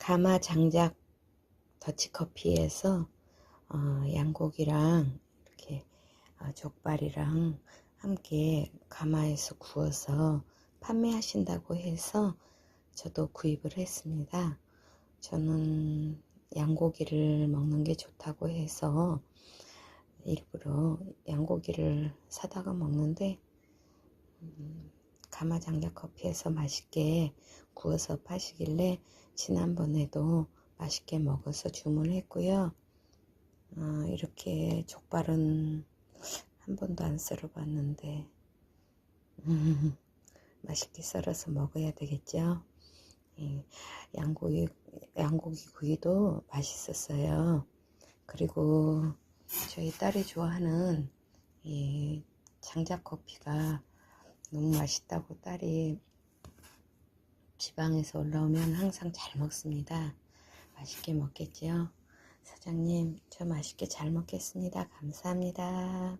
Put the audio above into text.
가마 장작 더치커피에서 양고기랑 이렇게 족발이랑 함께 가마에서 구워서 판매하신다고 해서 저도 구입을 했습니다. 저는 양고기를 먹는 게 좋다고 해서 일부러 양고기를 사다가 먹는데 가마 장작 커피에서 맛있게 구워서 파시길래 지난번에도 맛있게 먹어서 주문했고요. 이렇게 족발은 한 번도 안 썰어 봤는데 맛있게 썰어서 먹어야 되겠죠. 양고기 구이도 맛있었어요. 그리고 저희 딸이 좋아하는 이 장작커피가 너무 맛있다고 딸이 지방에서 올라오면 항상 잘 먹습니다. 맛있게 먹겠죠. 사장님, 저 맛있게 잘 먹겠습니다. 감사합니다.